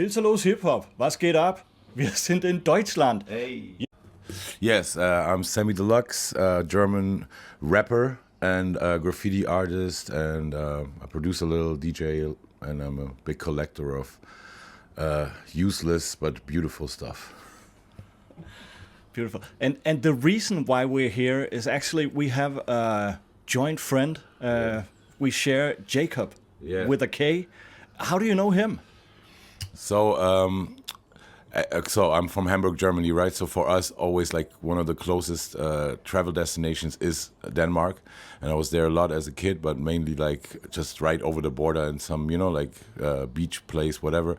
Filerløs hiphop, was geht ab? Wir sind in Deutschland. Hey. Yes, I'm Samy Deluxe, German rapper and graffiti artist, and I produce a little DJ, and I'm a big collector of useless but beautiful stuff. Beautiful. And the reason why we're here is actually we have a joint friend. We share Jacob with a K. How do you know him? So I'm from Hamburg, Germany, right? So for us, always like one of the closest travel destinations is Denmark, and I was there a lot as a kid, but mainly like just right over the border in some, like beach place, whatever.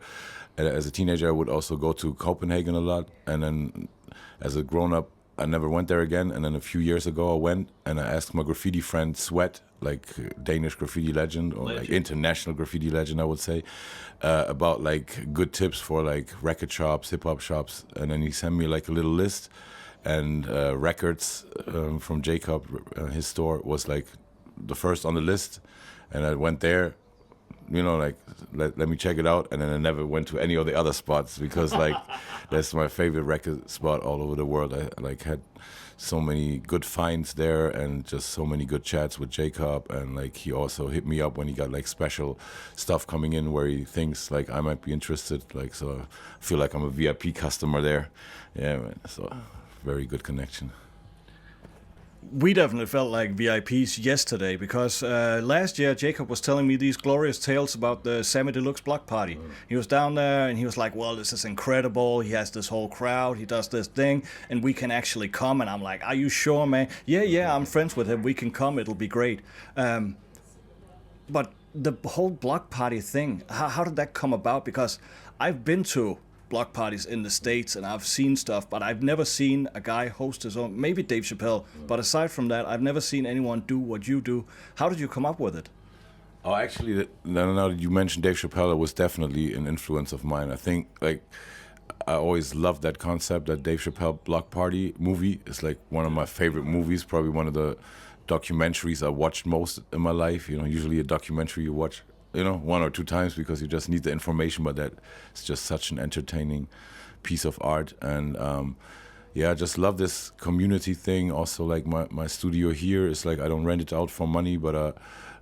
And as a teenager, I would also go to Copenhagen a lot, and then as a grown-up, I never went there again. And then a few years ago, I went and I asked my graffiti friend Sweat, like Danish graffiti legend or like international graffiti legend, I would say, about like good tips for like record shops, hip hop shops. And then he sent me like a little list, and records from Jacob, his store, was like the first on the list. And I went there, like let me check it out, and then I never went to any of the other spots because like that's my favorite record spot all over the world. I like had so many good finds there and just so many good chats with Jacob, and like he also hit me up when he got like special stuff coming in where he thinks like I might be interested, like, so I feel like I'm a VIP customer there. Yeah, man. So very good connection. We definitely felt like VIPs yesterday because last year Jacob was telling me these glorious tales about the Samy Deluxe block party. He was down there and he was like, well, this is incredible. He has this whole crowd. He does this thing and we can actually come. And I'm like, are you sure, man? Yeah, I'm friends with him. We can come. It'll be great. But the whole block party thing, how did that come about? Because I've been to block parties in the States and I've seen stuff, but I've never seen a guy host his own, maybe Dave Chappelle, but aside from that, I've never seen anyone do what you do. How did you come up with it? Oh, actually, now that you mentioned Dave Chappelle, it was definitely an influence of mine. I think, like, I always loved that concept, that Dave Chappelle block party movie. It's like one of my favorite movies, probably one of the documentaries I watched most in my life. Usually a documentary you watch one or two times because you just need the information, but that it's just such an entertaining piece of art. And I just love this community thing. Also, like my studio here is like, I don't rent it out for money, but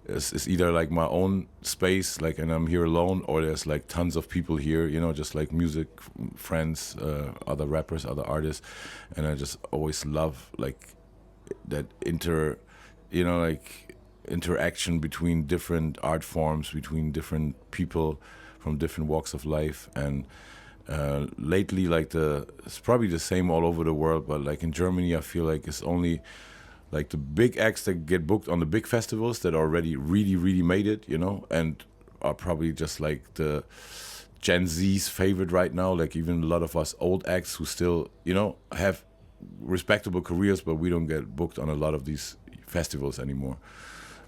it's either like my own space, like, and I'm here alone, or there's like tons of people here, just like music friends, other rappers, other artists. And I just always love like that interaction between different art forms, between different people from different walks of life. And lately, like it's probably the same all over the world, but like in Germany, I feel like it's only like the big acts that get booked on the big festivals that already really, really made it, and are probably just like the Gen Z's favorite right now. Like even a lot of us old acts who still, have respectable careers, but we don't get booked on a lot of these festivals anymore,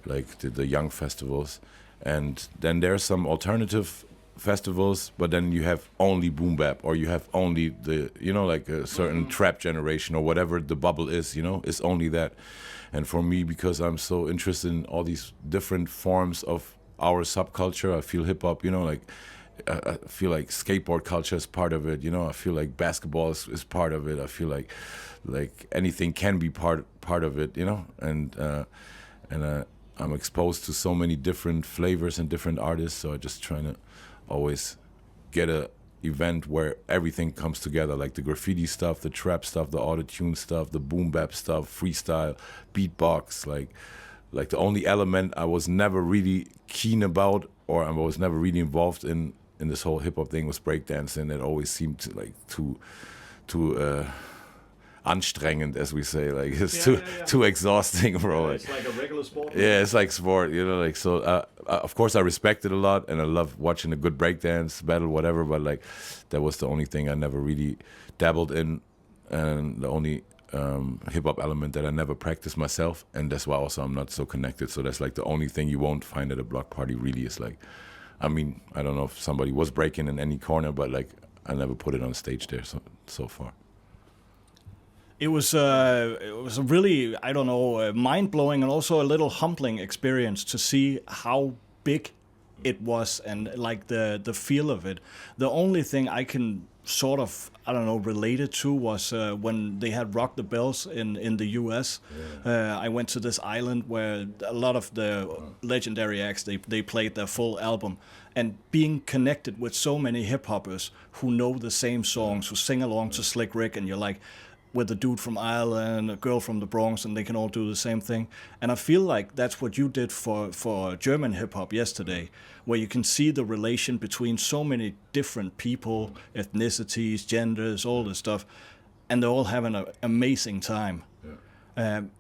like the young festivals. And then there's some alternative festivals, but then you have only boom bap, or you have only the like a certain trap generation or whatever the bubble is, it's only that. And for me, because I'm so interested in all these different forms of our subculture, I feel hip-hop, like I feel like skateboard culture is part of it, I feel like basketball is part of it, I feel like anything can be part of it, and I'm exposed to so many different flavors and different artists, so I just trying to always get a event where everything comes together, like the graffiti stuff, the trap stuff, the auto-tune stuff, the boom bap stuff, freestyle, beatbox. Like the only element I was never really keen about, or I was never really involved in this whole hip hop thing, was breakdancing. It always seemed too anstrengend, as we say, like it's too exhausting, bro. It's like a regular sport. Yeah, it's like sport, like so. Of course, I respect it a lot, and I love watching a good breakdance battle, whatever. But like, that was the only thing I never really dabbled in, and the only hip hop element that I never practiced myself, and that's why also I'm not so connected. So that's like the only thing you won't find at a block party. Really, is like, I mean, I don't know if somebody was breaking in any corner, but like, I never put it on stage there so far. It was a really, I don't know, mind-blowing and also a little humbling experience to see how big it was, and like the feel of it. The only thing I can sort of, I don't know, related to was when they had Rock the Bells in the US. I went to this island where a lot of the legendary acts, they played their full album, and being connected with so many hip hoppers who know the same songs, who sing along to Slick Rick, and you're like with a dude from Ireland, a girl from the Bronx, and they can all do the same thing. And I feel like that's what you did for German hip hop yesterday, where you can see the relation between so many different people, ethnicities, genders, all this stuff, and they're all having an amazing time.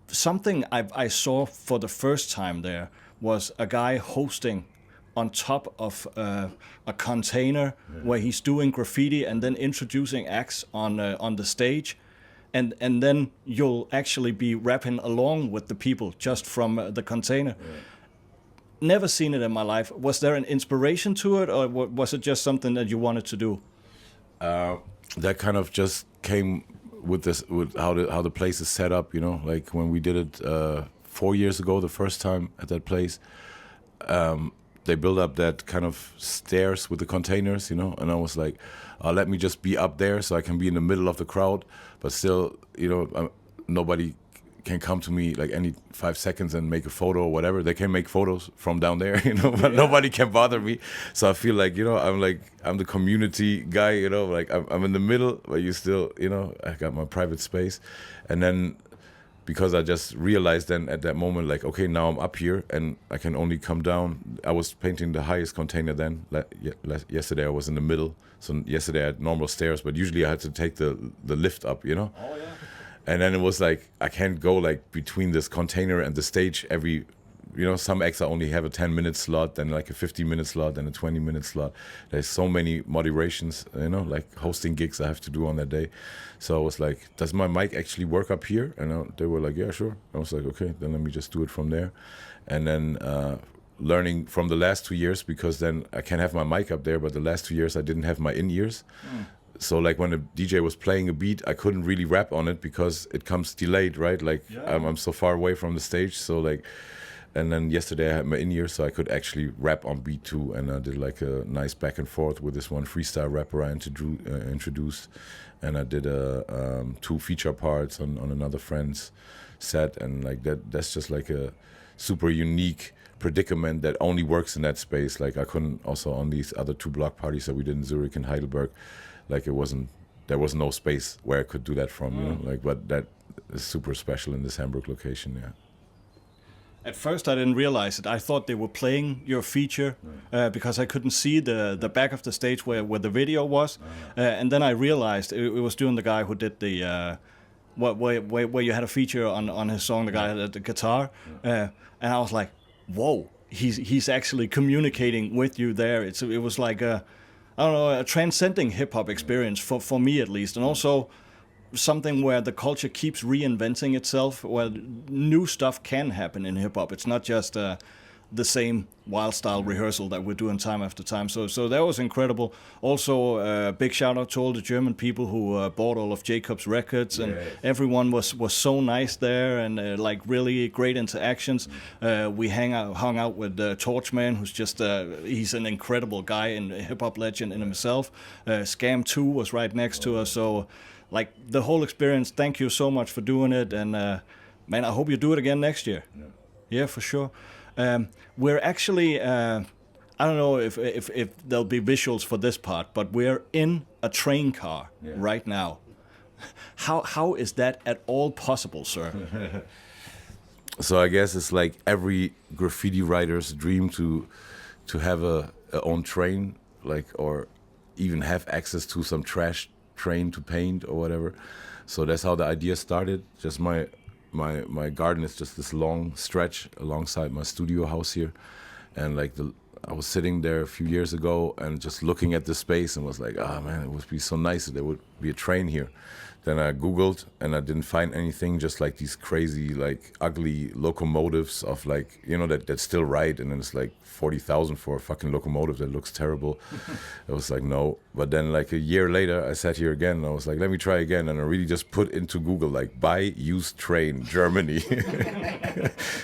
Something I saw for the first time there was a guy hosting on top of a container where he's doing graffiti and then introducing acts on the stage. And then you'll actually be rapping along with the people just from the container. Never seen it in my life. Was there an inspiration to it, or was it just something that you wanted to do? That kind of just came with how the place is set up. You know, like when we did it 4 years ago, the first time at that place. They built up that kind of stairs with the containers, you know, and I was like, let me just be up there so I can be in the middle of the crowd, but still, you know, nobody can come to me like any 5 seconds and make a photo or whatever. They can make photos from down there, you know, but nobody can bother me. So I feel like, you know, I'm the community guy, you know, like I'm in the middle, but you still, you know, I got my private space. And then because I just realized then at that moment, like, okay, now I'm up here and I can only come down. I was painting the highest container then. Yesterday I was in the middle. So yesterday I had normal stairs, but usually I had to take the lift up, you know? Oh, yeah. And then it was like, I can't go like between this container and the stage every, you know, some acts I only have a 10-minute slot, then like a 15-minute slot, and a 20-minute slot. There's so many moderations, you know, like hosting gigs I have to do on that day. So I was like, does my mic actually work up here? And they were like, yeah, sure. I was like, okay, then let me just do it from there. And then learning from the last 2 years, because then I can have my mic up there, but the last 2 years I didn't have my in-ears. So like when the DJ was playing a beat, I couldn't really rap on it because it comes delayed, right? Like I'm so far away from the stage. So like, and then yesterday I had my in-ear, so I could actually rap on beat too. And I did like a nice back and forth with this one freestyle rapper I introduced. And I did 2 feature parts on another friend's set. And like that's just like a super unique predicament that only works in that space. Like I couldn't also on these other 2 block parties that we did in Zurich and Heidelberg. Like there was no space where I could do that from, you know. Like, but that is super special in this Hamburg location, yeah. At first, I didn't realize it. I thought they were playing your feature because I couldn't see the back of the stage where the video was, and then I realized it was doing the guy who did the where you had a feature on his song. The guy had the guitar, and I was like, "Whoa, he's actually communicating with you there." It was like a transcending hip hop experience for me at least, and also something where the culture keeps reinventing itself, where new stuff can happen in hip hop. It's not just the same wild style rehearsal that we're doing time after time. So that was incredible. Also, big shout out to all the German people who bought all of Jacob's records, and everyone was so nice there, and like really great interactions. We hung out with Torchman, who's just he's an incredible guy and a hip hop legend in himself. Scam 2 was right next to us, so. Like the whole experience, thank you so much for doing it, and man, I hope you do it again next year. Yeah, for sure. We're actually, I don't know if there'll be visuals for this part, but we're in a train car right now. How is that at all possible, sir? So I guess it's like every graffiti writer's dream to have a own train, like, or even have access to some trash train to paint or whatever. So that's how the idea started. Just my garden is just this long stretch alongside my studio house here, and like I was sitting there a few years ago and just looking at the space and was like, man, it would be so nice if there would be a train here. Then I Googled and I didn't find anything, just like these crazy, like ugly locomotives of like, you know, that still ride, and then it's like 40,000 for a fucking locomotive that looks terrible. I was like, no. But then like a year later, I sat here again and I was like, let me try again. And I really just put into Google, like, buy used train, Germany.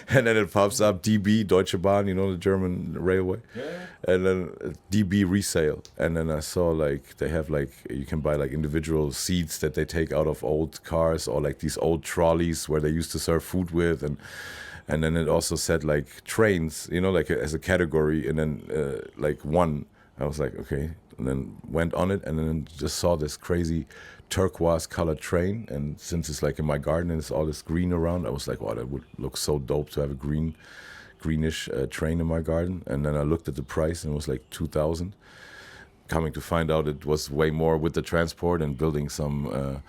And then it pops up DB, Deutsche Bahn, you know, the German railway. and then DB resale, and then I saw like they have like you can buy like individual seats that they take out of old cars or like these old trolleys where they used to serve food with, and then it also said like trains, you know, like as a category, and then like one, I was like okay, and then went on it, and then just saw this crazy turquoise colored train, and since it's like in my garden and it's all this green around, I was like, wow, that would look so dope to have a greenish train in my garden. And then I looked at the price and it was like 2,000. Coming to find out it was way more with the transport and building some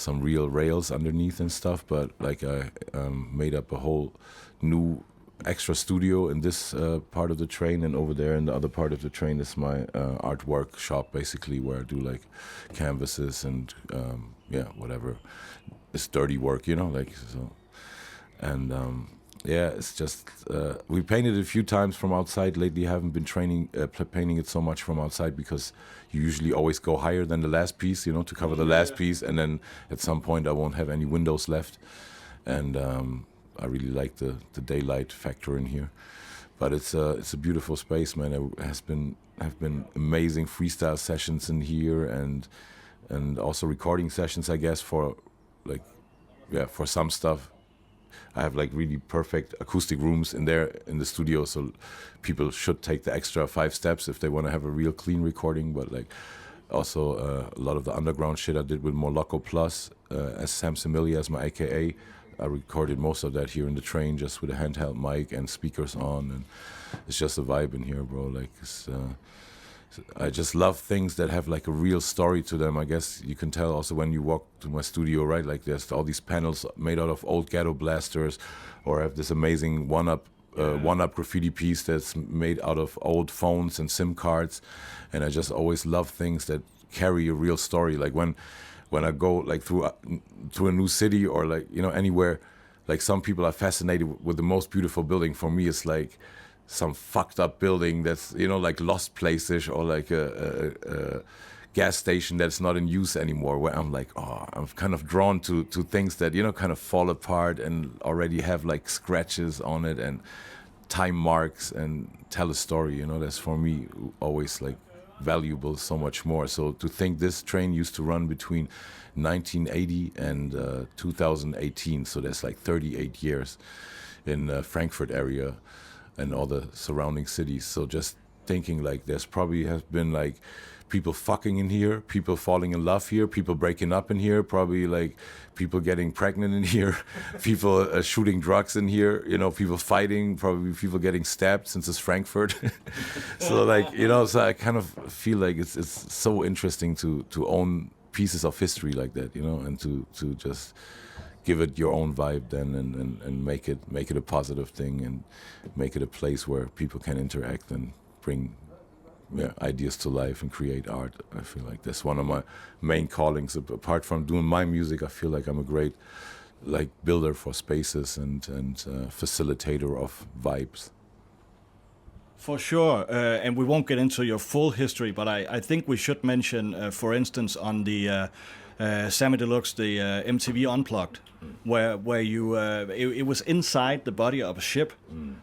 real rails underneath and stuff. But like I made up a whole new extra studio in this part of the train, and over there in the other part of the train is my artwork shop, basically, where I do like canvases and whatever. It's dirty work, you know, like so. And it's just we painted it a few times from outside. Lately, I haven't been painting it so much from outside because you usually always go higher than the last piece, you know, to cover the last piece, and then at some point I won't have any windows left. And I really like the daylight factor in here. But it's a beautiful space, man. There have been amazing freestyle sessions in here, and also recording sessions, I guess, for some stuff. I have like really perfect acoustic rooms in there in the studio, so people should take the extra 5 steps if they want to have a real clean recording. But like also a lot of the underground shit I did with Moloko Plus as Sam Samilia as my AKA. I recorded most of that here in the train just with a handheld mic and speakers on, and it's just a vibe in here, bro. Like I just love things that have like a real story to them. I guess you can tell also when you walk to my studio, right? Like there's all these panels made out of old ghetto blasters, or I have this amazing one-up graffiti piece that's made out of old phones and SIM cards, and I just always love things that carry a real story. Like when I go like through a new city or like, you know, anywhere, like some people are fascinated with the most beautiful building. For me, it's like some fucked up building that's, you know, like Lost Place-ish, or like a gas station that's not in use anymore, where I'm like, oh, I'm kind of drawn to things that, you know, kind of fall apart and already have like scratches on it and time marks and tell a story, you know. That's for me always like valuable so much more. So to think this train used to run between 1980 and 2018, so that's like 38 years in Frankfurt area and all the surrounding cities. So just thinking like there's probably has been like people fucking in here, people falling in love here, people breaking up in here, probably like people getting pregnant in here, people shooting drugs in here, you know, people fighting, probably people getting stabbed since it's Frankfurt. So like, you know, so I kind of feel like it's so interesting to own pieces of history like that, you know, and to just give it your own vibe then and make it a positive thing and make it a place where people can interact and bring ideas to life and create art. I feel like that's one of my main callings. Apart from doing my music, I feel like I'm a great like builder for spaces and facilitator of vibes. For sure, and we won't get into your full history, but I think we should mention, for instance, on the Samy Deluxe, the MTV Unplugged, where you it was inside the body of a ship,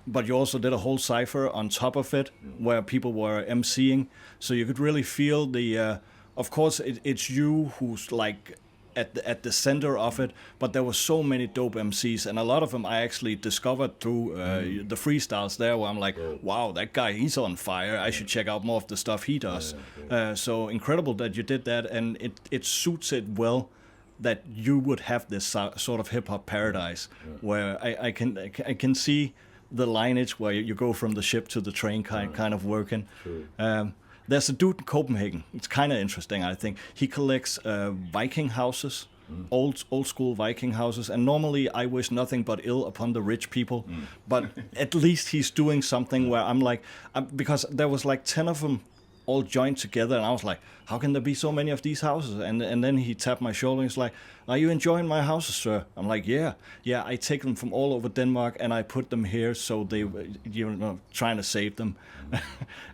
but you also did a whole cipher on top of it, where people were emceeing, so you could really feel the. Of course, it's you who's like at the center of it, but there were so many dope MCs, and a lot of them I actually discovered through the freestyles there, where I'm like, wow, that guy, he's on fire. I should check out more of the stuff he does. So incredible that you did that, and it suits it well that you would have this sort of hip hop paradise where I can see the lineage where you go from the ship to the train kind of working. There's a dude in Copenhagen. It's kind of interesting, I think. He collects Viking houses, old school Viking houses, and normally I wish nothing but ill upon the rich people. But at least he's doing something where I'm like, because there was like 10 of them all joined together, and I was like, how can there be so many of these houses? And then he tapped my shoulder and he's like, are you enjoying my houses, sir? I'm like, yeah, I take them from all over Denmark and I put them here, so they, you know, trying to save them.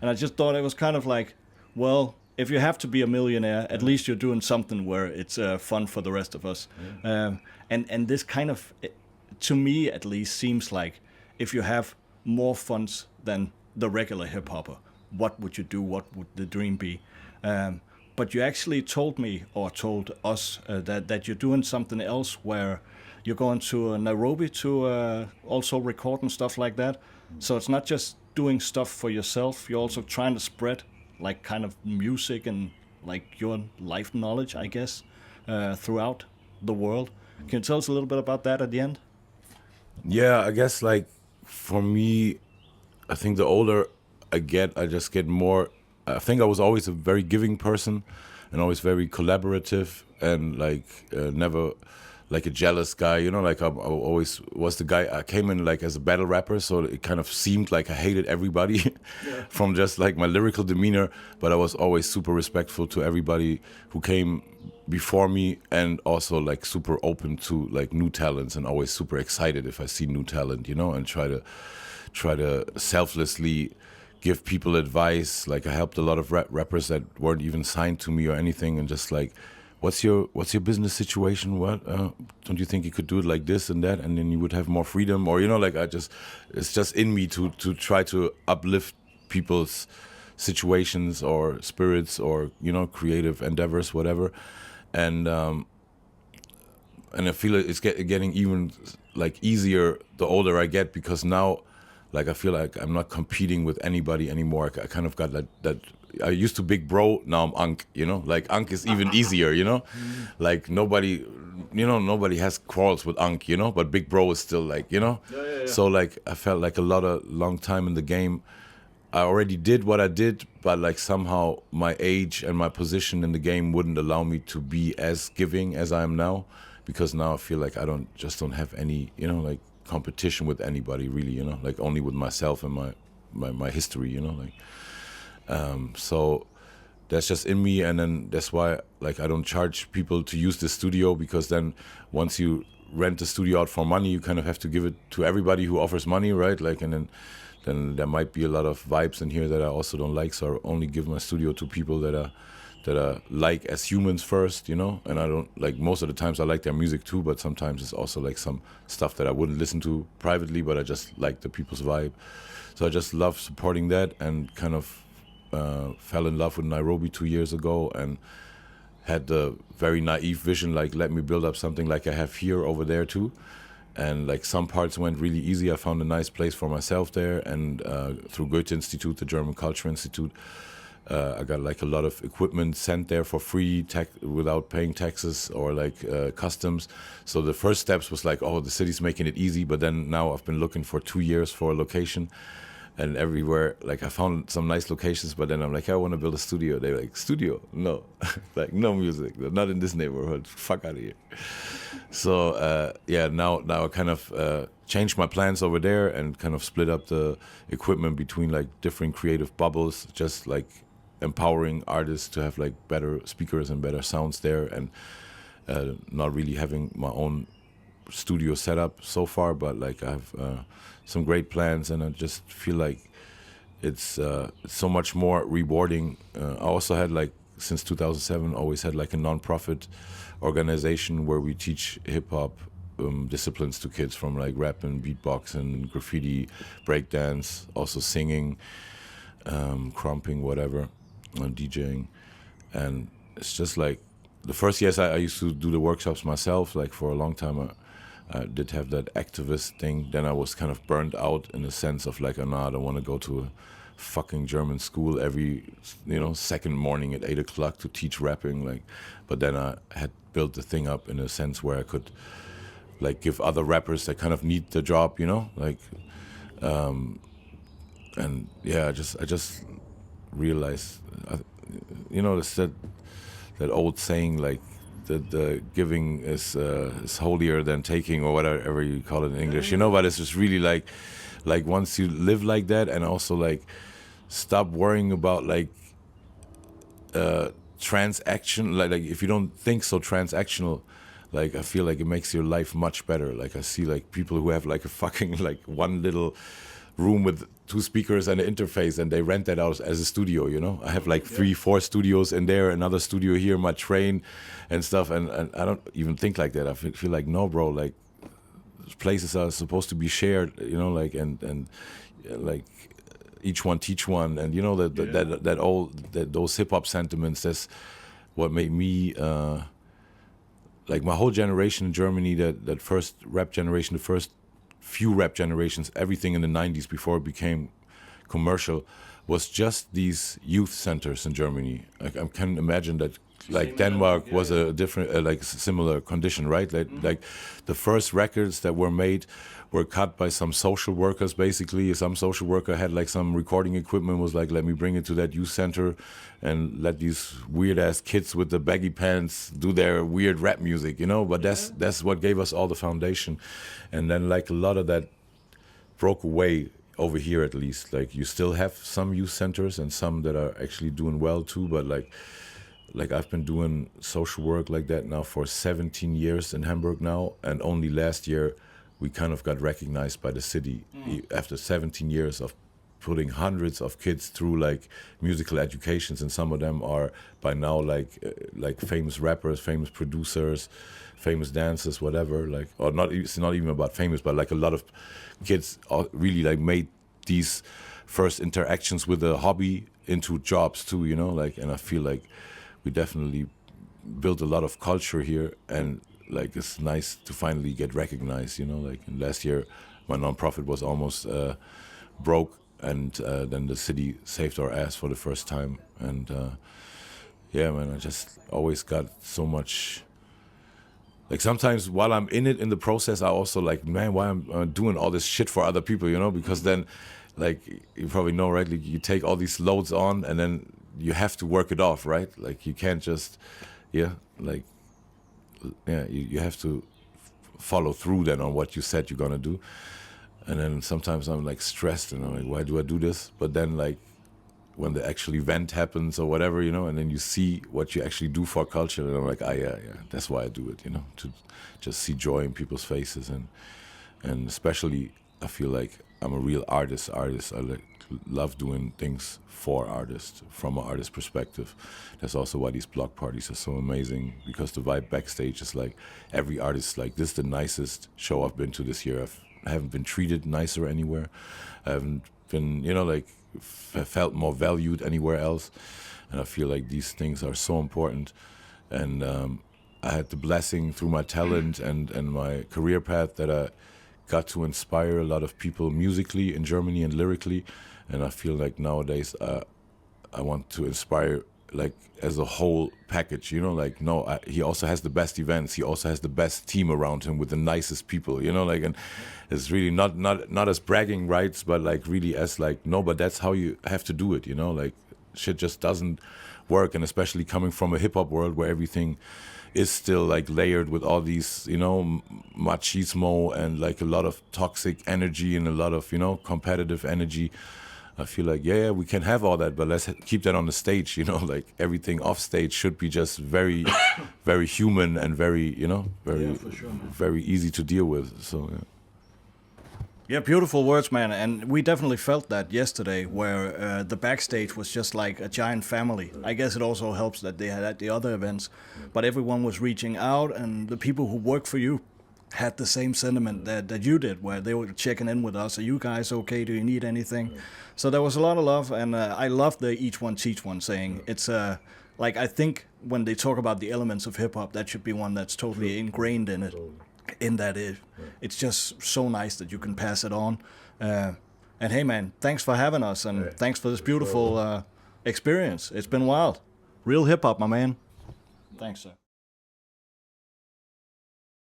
And I just thought it was kind of like, well, if you have to be a millionaire, at least you're doing something where it's fun for the rest of us. And this kind of, to me at least, seems like if you have more funds than the regular hip hopper. What would you do? What would the dream be? But you actually told me or told us that you're doing something else where you're going to Nairobi to also record and stuff like that. So it's not just doing stuff for yourself. You're also trying to spread like kind of music and like your life knowledge, I guess, throughout the world. Can you tell us a little bit about that at the end? Yeah, I guess like for me, I think the older I get, I just get more. I think I was always a very giving person, and always very collaborative, and like never like a jealous guy. You know, like I always was the guy. I came in like as a battle rapper, so it kind of seemed like I hated everybody from just like my lyrical demeanor. But I was always super respectful to everybody who came before me, and also like super open to like new talents, and always super excited if I see new talent, you know, and try to selflessly give people advice. Like I helped a lot of rappers that weren't even signed to me or anything, and just like, what's your business situation? What don't you think you could do it like this and that, and then you would have more freedom? Or, you know, like it's just in me to try to uplift people's situations or spirits, or, you know, creative endeavors, whatever. And I feel it's getting even like easier the older I get, because now, like, I feel like I'm not competing with anybody anymore. I kind of got that. I used to big bro, now I'm Unk, you know? Like, Unk is even easier, you know? Like, nobody has quarrels with Unk, you know? But big bro is still like, you know? Yeah. So, like, I felt like a long time in the game, I already did what I did, but, like, somehow my age and my position in the game wouldn't allow me to be as giving as I am now. Because now I feel like I don't have any, you know, like, competition with anybody really, you know, like only with myself and my history, you know, like so that's just in me. And then that's why, like, I don't charge people to use the studio, because then once you rent the studio out for money, you kind of have to give it to everybody who offers money, right? Like, and then there might be a lot of vibes in here that I also don't like, so I only give my studio to people that are like as humans first, you know. And I don't like, most of the times I like their music too, but sometimes it's also like some stuff that I wouldn't listen to privately, but I just like the people's vibe. So I just love supporting that, and kind of fell in love with Nairobi 2 years ago, and had the very naive vision, like, let me build up something like I have here over there too. And like some parts went really easy. I found a nice place for myself there, and through Goethe Institute, the German Culture Institute, I got like a lot of equipment sent there for free, without paying taxes or like customs. So the first steps was like, oh, the city's making it easy. But then now I've been looking for 2 years for a location, and everywhere, like, I found some nice locations, but then I'm like, I want to build a studio. They're like, studio? No, like, no music, not in this neighborhood. Fuck out of here. So yeah, now I kind of changed my plans over there, and kind of split up the equipment between like different creative bubbles, just like empowering artists to have like better speakers and better sounds there, and not really having my own studio setup so far, but like I have some great plans, and I just feel like it's so much more rewarding. I also had, like, since 2007, always had like a non-profit organization where we teach hip-hop disciplines to kids, from like rap and beatboxing, graffiti, breakdance, also singing, crumping, whatever, DJing. And it's just like, the first years I used to do the workshops myself, like for a long time. I did have that activist thing. Then I was kind of burned out, in the sense of like, oh, no, I don't want to go to a fucking German school every, you know, second morning at 8 o'clock to teach rapping. Like, but then I had built the thing up in a sense where I could like give other rappers that kind of need the job, you know, like, and yeah, I just realized, you know, it's that old saying, like, the giving is holier than taking, or whatever you call it in English, you know. But it's just really like once you live like that, and also like stop worrying about like transaction, like if you don't think so transactional, like I feel like it makes your life much better. Like I see like people who have like a fucking like one little room with 2 speakers and an interface, and they rent that out as a studio, you know. I have like 3-4 studios in there, another studio here, my train and stuff, and I don't even think like that. I feel like, no, bro, like places are supposed to be shared, you know, like, and like each one teach one, and you know those hip hop sentiments. That's what made me like my whole generation in Germany. That first rap generation, the first few rap generations, everything in the '90s before it became commercial, was just these youth centers in Germany. Like I can imagine that. Like Denmark was a different, like similar condition, right? Like the first records that were made were cut by some social workers. Basically, some social worker had like some recording equipment, was like, let me bring it to that youth center, and let these weird ass kids with the baggy pants do their weird rap music, you know. But that's what gave us all the foundation, and then like a lot of that broke away over here, at least. Like you still have some youth centers and some that are actually doing well too, but like I've been doing social work like that now for 17 years in Hamburg now, and only last year we kind of got recognized by the city after 17 years of putting hundreds of kids through like musical educations, and some of them are by now like famous rappers, famous producers, famous dancers, whatever. Like, or not, it's not even about famous, but like a lot of kids really like made these first interactions with a hobby into jobs too, you know. Like, and I feel like we definitely built a lot of culture here, and like it's nice to finally get recognized, you know. Like last year my nonprofit was almost broke, and then the city saved our ass for the first time, and yeah, man, I just always got so much. Like sometimes while I'm in it in the process, I also like, man, why I'm doing all this shit for other people, you know? Because then, like you probably know, right? Like you take all these loads on, and then you have to work it off, right? Like you can't just, you have to follow through then on what you said you're gonna do. And then sometimes I'm like stressed, and I'm like, why do I do this? But then like when the actual event happens or whatever, you know, and then you see what you actually do for culture, and I'm like, yeah, that's why I do it, you know, to just see joy in people's faces, and especially I feel like I'm a real artist. I love doing things for artists, from an artist perspective. That's also why these block parties are so amazing, because the vibe backstage is like every artist, like, this is the nicest show I've been to this year. I haven't been treated nicer anywhere. I haven't been, you know, like felt more valued anywhere else. And I feel like these things are so important. And I had the blessing through my talent and my career path that I got to inspire a lot of people musically in Germany and lyrically. And I feel like nowadays I want to inspire like as a whole package, you know, like, he also has the best events. He also has the best team around him with the nicest people, you know, like, and it's really not as bragging rights, but like really as like, no, but that's how you have to do it, you know, like shit just doesn't work. And especially coming from a hip hop world where everything is still like layered with all these, you know, machismo and like a lot of toxic energy and a lot of, you know, competitive energy. I feel like, yeah, we can have all that, but let's keep that on the stage, you know, like everything off stage should be just very, very human and very, you know, very easy to deal with. So, yeah. Yeah, beautiful words, man. And we definitely felt that yesterday, where the backstage was just like a giant family. I guess it also helps that they had at the other events, but everyone was reaching out, and the people who work for you had the same sentiment that you did, where they were checking in with us. Are you guys okay? Do you need anything? So there was a lot of love, and I love the each one teach one saying. It's like, I think when they talk about the elements of hip hop, that should be one that's totally ingrained in it. In that it's just so nice that you can pass it on. And hey, man, thanks for having us, and thanks for this beautiful experience. It's been wild. Real hip hop, my man. Thanks, sir.